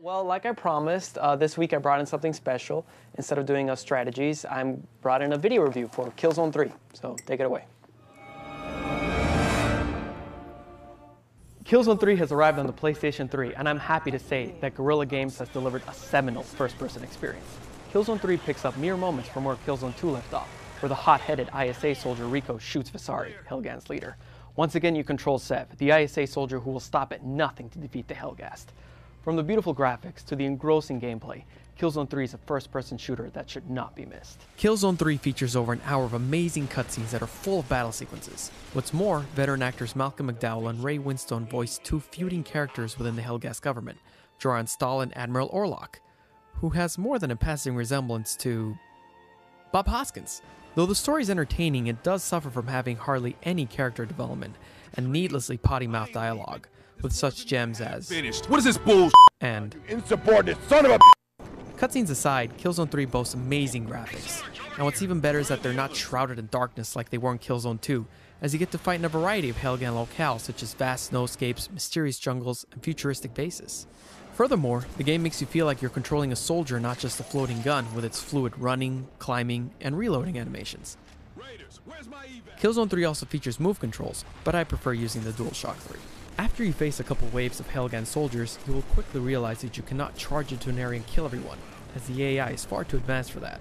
Well, like I promised, this week I brought in something special. Instead of doing strategies, I brought in a video review for Killzone 3. So take it away. Killzone 3 has arrived on the PlayStation 3, and I'm happy to say that Guerrilla Games has delivered a seminal first-person experience. Killzone 3 picks up mere moments from where Killzone 2 left off, where the hot-headed ISA soldier Rico shoots Visari, Helghast's leader. Once again, you control Sev, the ISA soldier who will stop at nothing to defeat the Helghast. From the beautiful graphics to the engrossing gameplay, Killzone 3 is a first-person shooter that should not be missed. Killzone 3 features over an hour of amazing cutscenes that are full of battle sequences. What's more, veteran actors Malcolm McDowell and Ray Winstone voiced two feuding characters within the Helghast government, Joran Stahl and Admiral Orlok, who has more than a passing resemblance to Bob Hoskins. Though the story is entertaining, it does suffer from having hardly any character development and needlessly potty-mouth dialogue, with such gems as Finished. What is this bullshit? And Insubordinate son of a. Cutscenes aside, Killzone 3 boasts amazing graphics. And what's even better is that they're not shrouded in darkness like they were in Killzone 2, as you get to fight in a variety of Helghan locales such as vast snowscapes, mysterious jungles, and futuristic bases. Furthermore, the game makes you feel like you're controlling a soldier, not just a floating gun, with its fluid running, climbing, and reloading animations. Killzone 3 also features move controls, but I prefer using the DualShock 3. After you face a couple waves of Helghan soldiers, you will quickly realize that you cannot charge into an area and kill everyone, as the AI is far too advanced for that.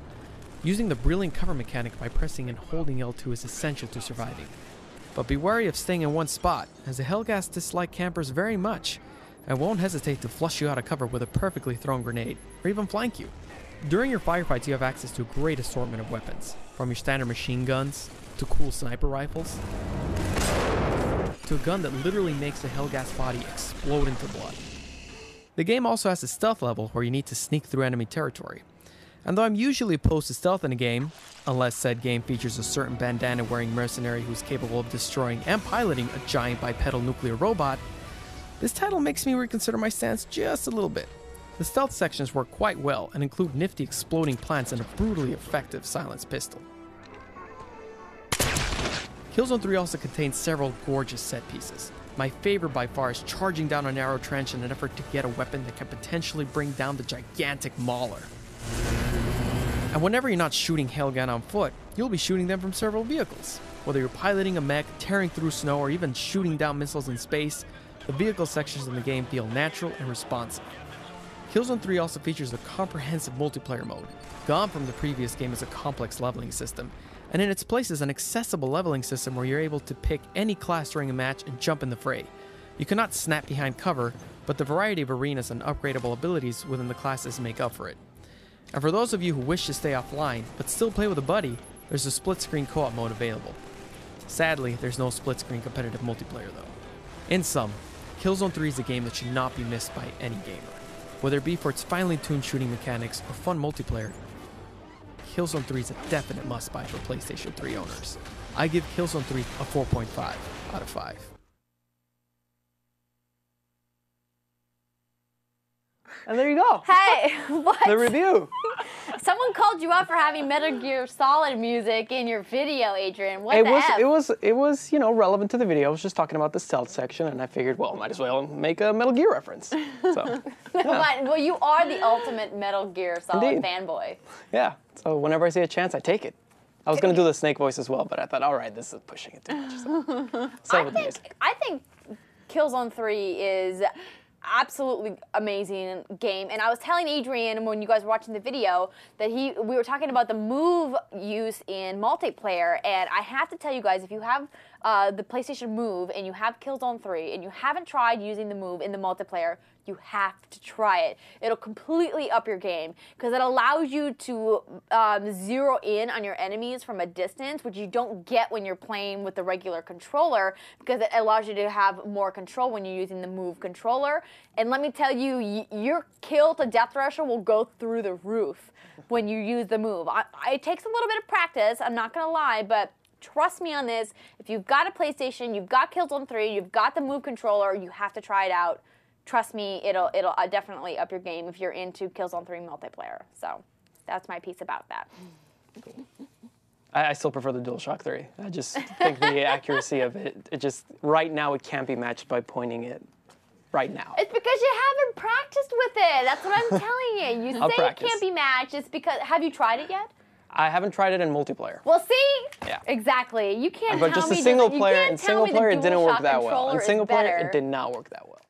Using the brilliant cover mechanic by pressing and holding L2 is essential to surviving. But be wary of staying in one spot, as the Helghast dislike campers very much, and won't hesitate to flush you out of cover with a perfectly thrown grenade, or even flank you. During your firefights, you have access to a great assortment of weapons, from your standard machine guns, to cool sniper rifles, to a gun that literally makes the Helghast body explode into blood. The game also has a stealth level where you need to sneak through enemy territory. And though I'm usually opposed to stealth in a game, unless said game features a certain bandana-wearing mercenary who's capable of destroying and piloting a giant bipedal nuclear robot, this title makes me reconsider my stance just a little bit. The stealth sections work quite well and include nifty exploding plants and a brutally effective silenced pistol. Killzone 3 also contains several gorgeous set pieces. My favorite by far is charging down a narrow trench in an effort to get a weapon that can potentially bring down the gigantic Mauler. And whenever you're not shooting Helghan on foot, you'll be shooting them from several vehicles. Whether you're piloting a mech, tearing through snow, or even shooting down missiles in space, the vehicle sections in the game feel natural and responsive. Killzone 3 also features a comprehensive multiplayer mode. Gone from the previous game is a complex leveling system, and in its place is an accessible leveling system where you're able to pick any class during a match and jump in the fray. You cannot snap behind cover, but the variety of arenas and upgradable abilities within the classes make up for it. And for those of you who wish to stay offline, but still play with a buddy, there's a split-screen co-op mode available. Sadly, there's no split-screen competitive multiplayer though. In sum, Killzone 3 is a game that should not be missed by any gamer. Whether it be for its finely tuned shooting mechanics or fun multiplayer, Killzone 3 is a definite must-buy for PlayStation 3 owners. I give Killzone 3 a 4.5 out of 5. And there you go. Hey, what? The review. Someone called you out for having Metal Gear Solid music in your video, Adrian. What the F? It was, you know, relevant to the video. I was just talking about the stealth section, and I figured, well, might as well make a Metal Gear reference. So, yeah. Well, you are the ultimate Metal Gear Solid Indeed. fanboy. Yeah. So whenever I see a chance, I take it. I was going to do the Snake voice as well, but I thought, all right, this is pushing it too much. So I think Killzone 3 is absolutely amazing game, and I was telling Adrian when you guys were watching the video that we were talking about the move use in multiplayer, and I have to tell you guys, if you have the PlayStation Move and you have Killzone 3 and you haven't tried using the move in the multiplayer, you have to try it. It'll completely up your game because it allows you to zero in on your enemies from a distance, which you don't get when you're playing with the regular controller, because it allows you to have more control when you're using the Move controller. And let me tell you, your kill to death threshold will go through the roof when you use the move. It takes a little bit of practice, I'm not gonna lie, but trust me on this. If you've got a PlayStation, you've got Killzone 3, you've got the Move controller, you have to try it out. Trust me, it'll definitely up your game if you're into Killzone 3 multiplayer. So that's my piece about that. Cool. I still prefer the DualShock 3. I just think the accuracy of it, right now it can't be matched by pointing it right now. It's because you haven't practiced with it. That's what I'm telling you. You say it can't be matched. It's because, have you tried it yet? I haven't tried it in multiplayer. Well, see? Yeah. Exactly. You can't But tell just me in single you player, can't tell me the it didn't work DualShock that well. In controller single is player, better. it did not work that well.